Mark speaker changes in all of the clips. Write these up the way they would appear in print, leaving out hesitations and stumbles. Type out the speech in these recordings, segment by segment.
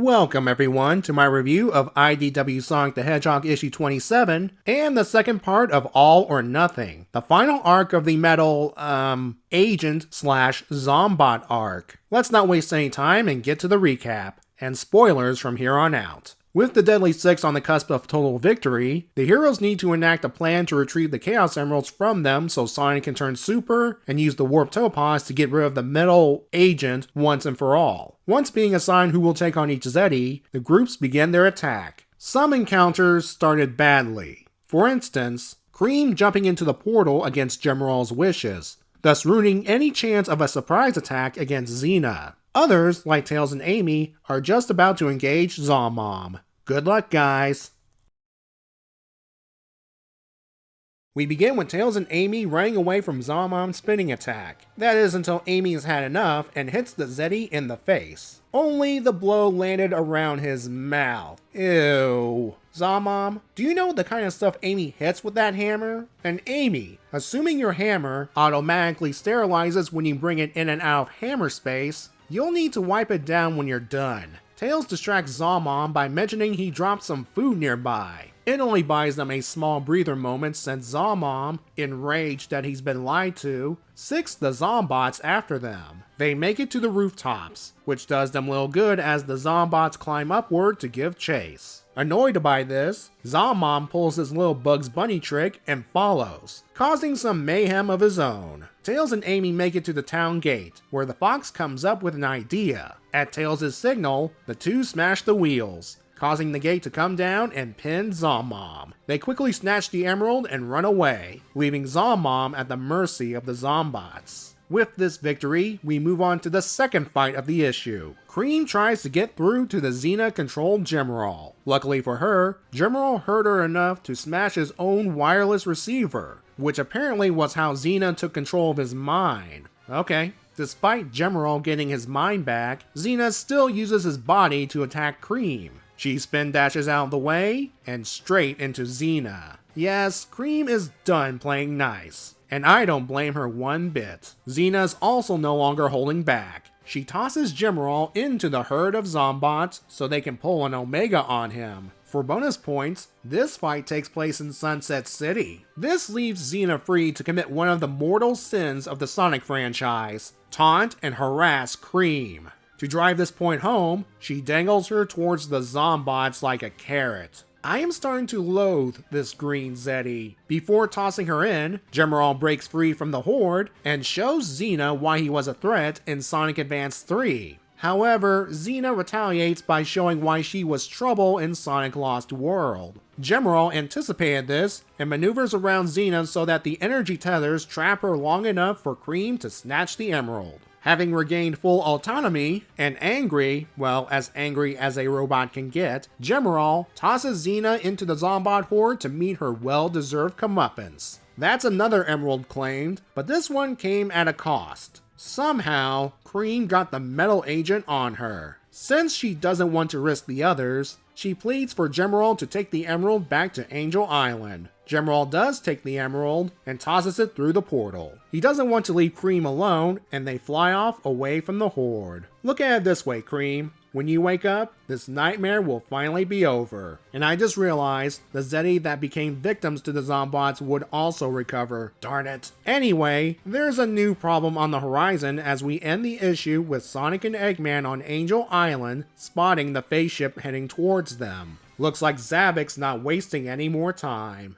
Speaker 1: Welcome everyone to my review of IDW Sonic the Hedgehog issue 27 and the second part of All or Nothing, the final arc of the metal, agent slash Zombot arc. Let's not waste any time and get to the recap, and spoilers from here on out. With the Deadly Six on the cusp of total victory, the heroes need to enact a plan to retrieve the Chaos Emeralds from them so Sonic can turn super and use the Warp Topaz to get rid of the metal agent once and for all. Once being assigned who will take on each Zeddy, the groups begin their attack. Some encounters started badly. For instance, Cream jumping into the portal against Gemerl's wishes, thus ruining any chance of a surprise attack against Zeena. Others, like Tails and Amy, are just about to engage Zomom. Good luck, guys! We begin with Tails and Amy running away from Zomom's spinning attack. That is until Amy has had enough and hits the Zeddy in the face. Only the blow landed around his mouth. Ew. Zomom, do you know the kind of stuff Amy hits with that hammer? And Amy, assuming your hammer automatically sterilizes when you bring it in and out of hammer space, you'll need to wipe it down when you're done. Tails distracts Zomom by mentioning he dropped some food nearby. It only buys them a small breather moment since Zomom, enraged that he's been lied to, sicks the Zombots after them. They make it to the rooftops, which does them little good as the Zombots climb upward to give chase. Annoyed by this, Zomom pulls his little Bugs Bunny trick and follows, causing some mayhem of his own. Tails and Amy make it to the town gate, where the fox comes up with an idea. At Tails' signal, the two smash the wheels, causing the gate to come down and pin Zomom. They quickly snatch the emerald and run away, leaving Zomom at the mercy of the Zombots. With this victory, we move on to the second fight of the issue. Cream tries to get through to the Zeena-controlled Gemerl. Luckily for her, Gemerl hurt her enough to smash his own wireless receiver, which apparently was how Zeena took control of his mind. Okay. Despite Gemerl getting his mind back, Zeena still uses his body to attack Cream. She spin dashes out of the way, and straight into Zeena. Yes, Cream is done playing nice, and I don't blame her one bit. Zeena's also no longer holding back. She tosses Gemerl into the herd of Zombots so they can pull an Omega on him. For bonus points, this fight takes place in Sunset City. This leaves Zeena free to commit one of the mortal sins of the Sonic franchise: taunt and harass Cream. To drive this point home, she dangles her towards the Zombots like a carrot. I am starting to loathe this green Zeddy. Before tossing her in, Gemerl breaks free from the horde and shows Zeena why he was a threat in Sonic Advance 3. However, Zeena retaliates by showing why she was trouble in Sonic Lost World. Gemerl anticipated this and maneuvers around Zeena so that the energy tethers trap her long enough for Cream to snatch the emerald. Having regained full autonomy, and angry, well, as angry as a robot can get, Gemerl tosses Zeena into the Zombot horde to meet her well-deserved comeuppance. That's another emerald claimed, but this one came at a cost. Somehow, Cream got the metal agent on her. Since she doesn't want to risk the others, she pleads for Gemerl to take the emerald back to Angel Island. Gemerl does take the emerald and tosses it through the portal. He doesn't want to leave Cream alone, and they fly off away from the horde. Look at it this way, Cream. When you wake up, this nightmare will finally be over. And I just realized the Zeddy that became victims to the Zombots would also recover. Darn it. Anyway, there's a new problem on the horizon as we end the issue with Sonic and Eggman on Angel Island spotting the face ship heading towards them. Looks like Zavok's not wasting any more time.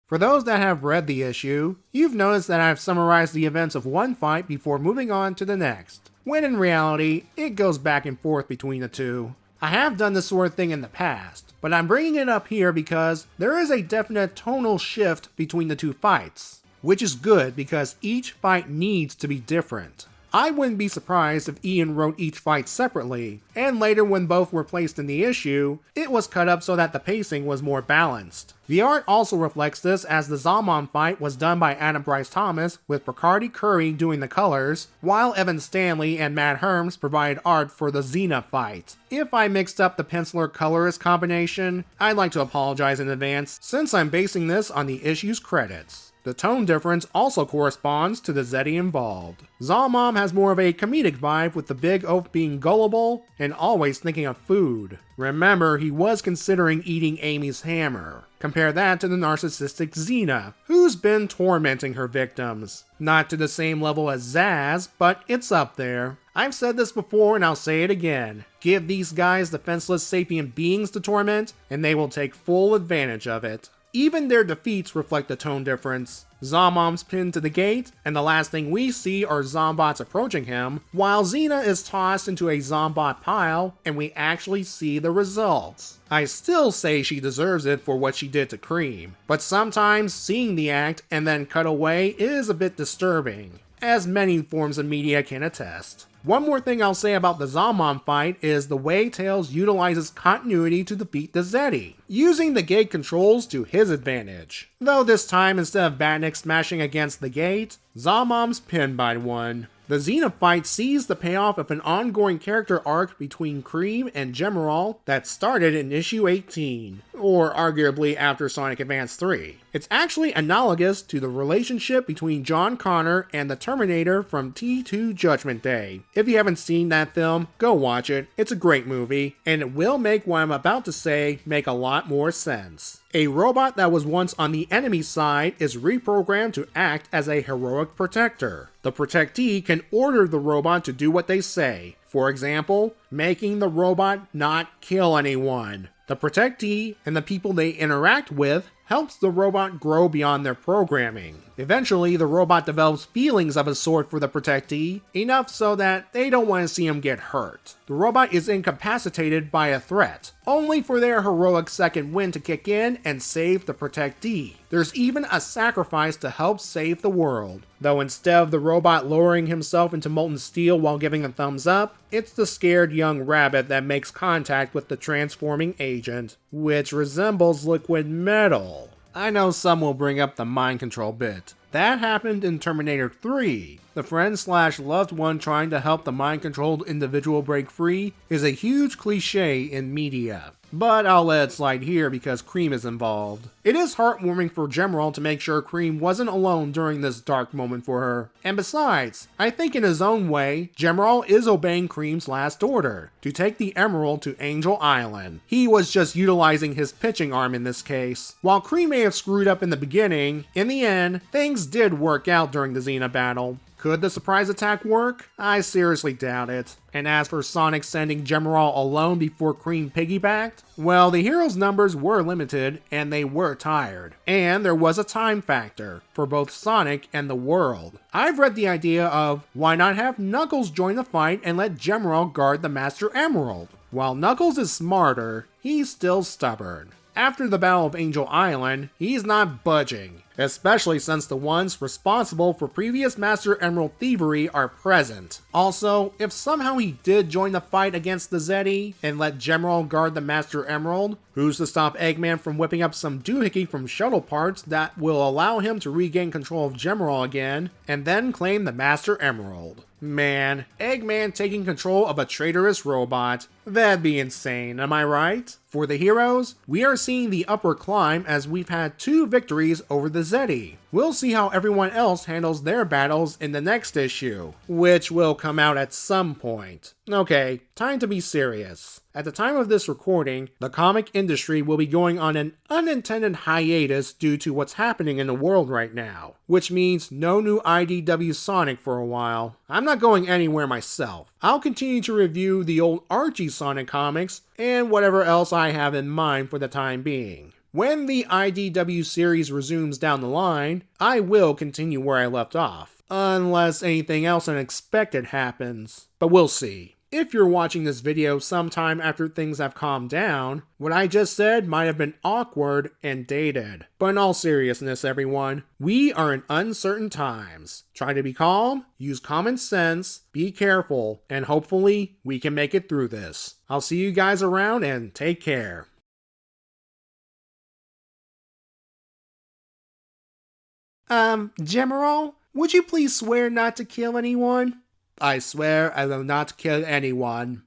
Speaker 1: For those that have read the issue, you've noticed that I've summarized the events of one fight before moving on to the next, when in reality, it goes back and forth between the two. I have done this sort of thing in the past, but I'm bringing it up here because there is a definite tonal shift between the two fights, which is good because each fight needs to be different. I wouldn't be surprised if Ian wrote each fight separately, and later when both were placed in the issue, it was cut up so that the pacing was more balanced. The art also reflects this as the Zomom fight was done by Adam Bryce Thomas with Bacardi Curry doing the colors, while Evan Stanley and Matt Herms provided art for the Zeena fight. If I mixed up the penciler colorist combination, I'd like to apologize in advance since I'm basing this on the issue's credits. The tone difference also corresponds to the Zeti involved. Zomom has more of a comedic vibe, with the big oaf being gullible and always thinking of food. Remember, he was considering eating Amy's hammer. Compare that to the narcissistic Zeena, who's been tormenting her victims. Not to the same level as Zaz, but it's up there. I've said this before and I'll say it again. Give these guys defenseless sapient beings to torment, and they will take full advantage of it. Even their defeats reflect the tone difference. Zomom's pinned to the gate, and the last thing we see are Zombots approaching him, while Zeena is tossed into a Zombot pile, and we actually see the results. I still say she deserves it for what she did to Cream, but sometimes seeing the act and then cut away is a bit disturbing, as many forms of media can attest. One more thing I'll say about the Zomom fight is the way Tails utilizes continuity to defeat the Zeti, using the gate controls to his advantage. Though this time, instead of Batnik smashing against the gate, Zomom's pinned by one. The Zeena fight sees the payoff of an ongoing character arc between Cream and Gemerl that started in issue 18, or arguably after Sonic Advance 3. It's actually analogous to the relationship between John Connor and the Terminator from T2 Judgment Day. If you haven't seen that film, go watch it. It's a great movie, and it will make what I'm about to say make a lot more sense. A robot that was once on the enemy side is reprogrammed to act as a heroic protector. The protectee can order the robot to do what they say. For example, making the robot not kill anyone. The protectee and the people they interact with helps the robot grow beyond their programming. Eventually, the robot develops feelings of a sort for the protectee, enough so that they don't want to see him get hurt. The robot is incapacitated by a threat, only for their heroic second wind to kick in and save the protectee. There's even a sacrifice to help save the world, though instead of the robot lowering himself into molten steel while giving a thumbs up, it's the scared young rabbit that makes contact with the transforming agent, which resembles liquid metal. I know some will bring up the mind control bit. That happened in Terminator 3. The friend/loved one trying to help the mind-controlled individual break free is a huge cliche in media. But I'll let it slide here because Cream is involved. It is heartwarming for Gemerl to make sure Cream wasn't alone during this dark moment for her. And besides, I think in his own way, Gemerl is obeying Cream's last order, to take the emerald to Angel Island. He was just utilizing his pitching arm in this case. While Cream may have screwed up in the beginning, in the end, things did work out during the Zeena battle. Could the surprise attack work? I seriously doubt it. And as for Sonic sending Gemerl alone before Cream piggybacked, well, the hero's numbers were limited and they were tired. And there was a time factor for both Sonic and the world. I've read the idea of why not have Knuckles join the fight and let Gemerl guard the Master Emerald. While Knuckles is smarter, he's still stubborn. After the Battle of Angel Island, he's not budging, especially since the ones responsible for previous Master Emerald thievery are present. Also, if somehow he did join the fight against the Zeti and let Gemerl guard the Master Emerald, who's to stop Eggman from whipping up some doohickey from shuttle parts that will allow him to regain control of Gemerl again, and then claim the Master Emerald? Man, Eggman taking control of a traitorous robot, that'd be insane, am I right? For the heroes, we are seeing the upward climb as we've had 2 victories over the Zeti. We'll see how everyone else handles their battles in the next issue, which will come out at some point. Okay, time to be serious. At the time of this recording, the comic industry will be going on an unintended hiatus due to what's happening in the world right now, which means no new IDW Sonic for a while. I'm not going anywhere myself. I'll continue to review the old Archie Sonic comics and whatever else I have in mind for the time being. When the IDW series resumes down the line, I will continue where I left off, unless anything else unexpected happens, but we'll see. If you're watching this video sometime after things have calmed down, what I just said might have been awkward and dated. But in all seriousness, everyone, we are in uncertain times. Try to be calm, use common sense, be careful, and hopefully we can make it through this. I'll see you guys around and take care. Gemerl, would you please swear not to kill anyone? I swear I will not kill anyone.